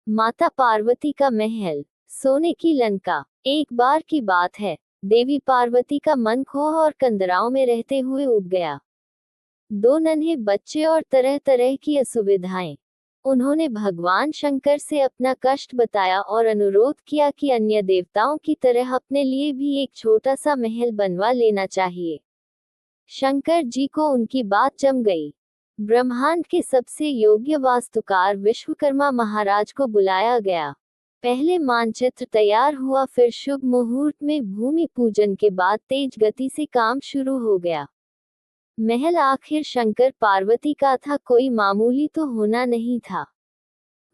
माता पार्वती का महल, सोने की लंका। एक बार की बात है, देवी पार्वती का मन खोह और कंदराओं में रहते हुए उब गया। दो नन्हे बच्चे और तरह तरह की असुविधाएं। उन्होंने भगवान शंकर से अपना कष्ट बताया और अनुरोध किया कि अन्य देवताओं की तरह अपने लिए भी एक छोटा सा महल बनवा लेना चाहिए। शंकर जी को उनकी बात जम गई। ब्रह्मांड के सबसे योग्य वास्तुकार विश्वकर्मा महाराज को बुलाया गया। पहले मानचित्र तैयार हुआ, फिर शुभ मुहूर्त में भूमि पूजन के बाद तेज गति से काम शुरू हो गया। महल आखिर शंकर पार्वती का था, कोई मामूली तो होना नहीं था।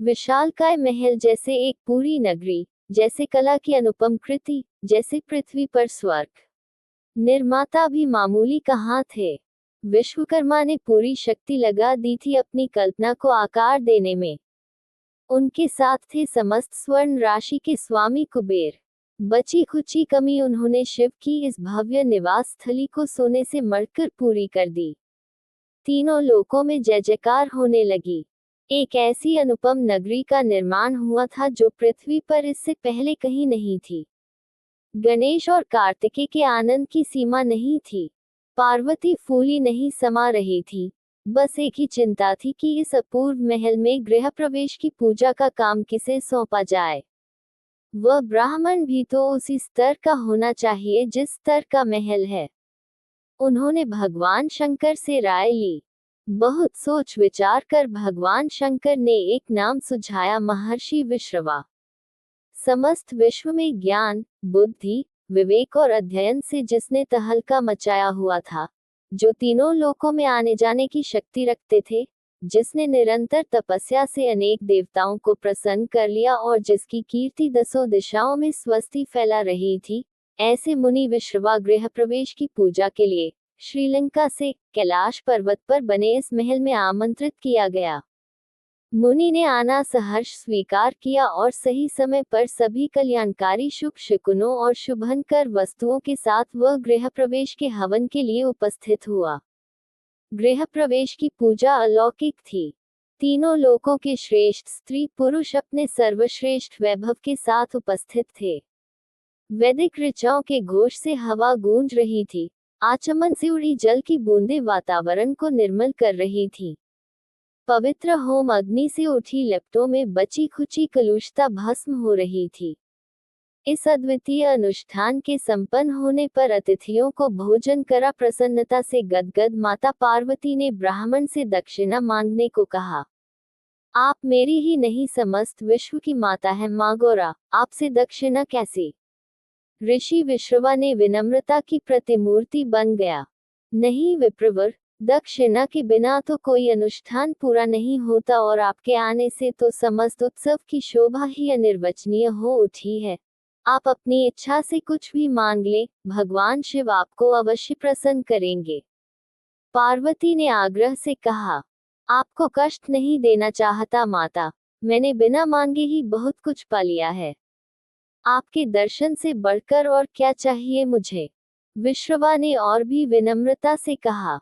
विशालकाय महल जैसे एक पूरी नगरी, जैसे कला की अनुपम कृति, जैसे पृथ्वी पर स्वर्ग। निर्माता भी मामूली कहाँ थे। विश्वकर्मा ने पूरी शक्ति लगा दी थी अपनी कल्पना को आकार देने में। उनके साथ थे समस्त स्वर्ण राशि के स्वामी कुबेर। बची खुची कमी उन्होंने शिव की इस भव्य निवास स्थली को सोने से मढ़कर पूरी कर दी। तीनों लोकों में जय जयकार होने लगी। एक ऐसी अनुपम नगरी का निर्माण हुआ था जो पृथ्वी पर इससे पहले कहीं नहीं थी। गणेश और कार्तिकेय के आनंद की सीमा नहीं थी। पार्वती फूली नहीं समा रही थी। बस एक ही चिंता थी कि इस अपूर्व महल में गृह प्रवेश की पूजा का काम किसे सौंपा जाए। वह ब्राह्मण भी तो उसी स्तर का होना चाहिए जिस स्तर का महल है। उन्होंने भगवान शंकर से राय ली। बहुत सोच विचार कर भगवान शंकर ने एक नाम सुझाया, महर्षि विश्रवा। समस्त विश्व में ज्ञान, बुद्धि, विवेक और अध्ययन से जिसने तहलका मचाया हुआ था, जो तीनों लोकों में आने जाने की शक्ति रखते थे, जिसने निरंतर तपस्या से अनेक देवताओं को प्रसन्न कर लिया और जिसकी कीर्ति दसों दिशाओं में स्वस्ति फैला रही थी, ऐसे मुनि विश्रवा गृह प्रवेश की पूजा के लिए श्रीलंका से कैलाश पर्वत पर बने इस महल में आमंत्रित किया गया। मुनि ने आना सहर्ष स्वीकार किया और सही समय पर सभी कल्याणकारी शुभ शकुनों और शुभंकर वस्तुओं के साथ वह गृह प्रवेश के हवन के लिए उपस्थित हुआ। गृह प्रवेश की पूजा अलौकिक थी। तीनों लोकों के श्रेष्ठ स्त्री पुरुष अपने सर्वश्रेष्ठ वैभव के साथ उपस्थित थे। वैदिक ऋचाओं के घोष से हवा गूंज रही थी। आचमन से उड़ी जल की बूंदें वातावरण को निर्मल कर रही थी। पवित्र होम अग्नि से उठी लपटों में बची खुची कलुषता भस्म हो रही थी। इस अद्वितीय अनुष्ठान के संपन्न होने पर अतिथियों को भोजन करा प्रसन्नता से गदगद माता पार्वती ने ब्राह्मण से दक्षिणा मांगने को कहा। आप मेरी ही नहीं समस्त विश्व की माता है मागोरा, आपसे दक्षिणा कैसी? ऋषि विश्रवा ने विनम्रता की प्रतिमूर्ति बन गया। नहीं विप्रवर, दक्षिणा के बिना तो कोई अनुष्ठान पूरा नहीं होता और आपके आने से तो समस्त उत्सव की शोभा ही अनिर्वचनीय हो उठी है। आप अपनी इच्छा से कुछ भी मांग ले, भगवान शिव आपको अवश्य प्रसन्न करेंगे। पार्वती ने आग्रह से कहा, आपको कष्ट नहीं देना चाहता माता, मैंने बिना मांगे ही बहुत कुछ पा लिया है। आपके दर्शन से बढ़कर और क्या चाहिए मुझे? विश्रवा ने और भी विनम्रता से कहा,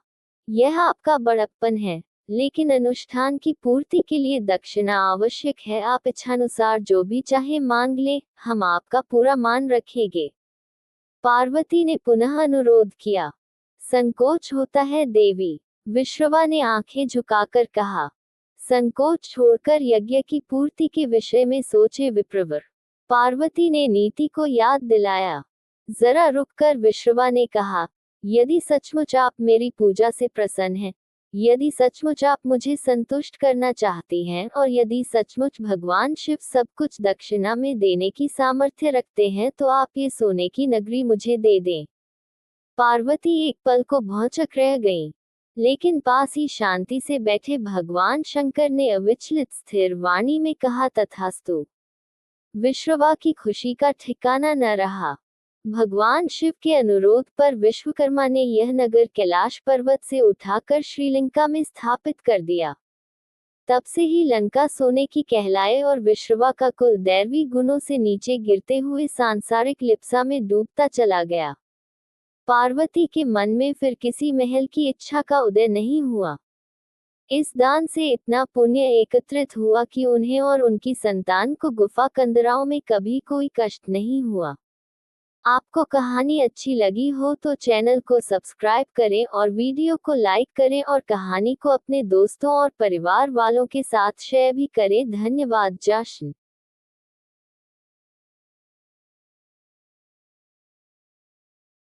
यह आपका बड़प्पन है, लेकिन अनुष्ठान की पूर्ति के लिए दक्षिणा आवश्यक है। आप इच्छानुसार जो भी चाहे मांग ले, हम आपका पूरा मान रखेंगे। पार्वती ने पुनः अनुरोध किया। संकोच होता है देवी, विश्रवा ने आंखें झुकाकर कहा। संकोच छोड़कर यज्ञ की पूर्ति के विषय में सोचे विप्रवर। पार्वती ने नीति को याद दिलाया। जरा रुककर विश्रवा ने कहा, यदि सचमुच आप मेरी पूजा से प्रसन्न हैं, यदि सचमुच आप मुझे संतुष्ट करना चाहती हैं और यदि सचमुच भगवान शिव सब कुछ दक्षिणा में देने की सामर्थ्य रखते हैं, तो आप ये सोने की नगरी मुझे दे दें। पार्वती एक पल को भौंचक रह गईं, लेकिन पास ही शांति से बैठे भगवान शंकर ने अविचलित स्थिर वाणी में कहा, तथास्तु। विश्रवा की खुशी का ठिकाना न रहा। भगवान शिव के अनुरोध पर विश्वकर्मा ने यह नगर कैलाश पर्वत से उठाकर श्रीलंका में स्थापित कर दिया। तब से ही लंका सोने की कहलाए और विश्रवा का कुल दैवी गुणों से नीचे गिरते हुए सांसारिक लिप्सा में डूबता चला गया। पार्वती के मन में फिर किसी महल की इच्छा का उदय नहीं हुआ। इस दान से इतना पुण्य एकत्रित हुआ कि उन्हें और उनकी संतान को गुफा कंदराओं में कभी कोई कष्ट नहीं हुआ। आपको कहानी अच्छी लगी हो तो चैनल को सब्सक्राइब करें और वीडियो को लाइक करें और कहानी को अपने दोस्तों और परिवार वालों के साथ शेयर भी करें। धन्यवाद। जश्न।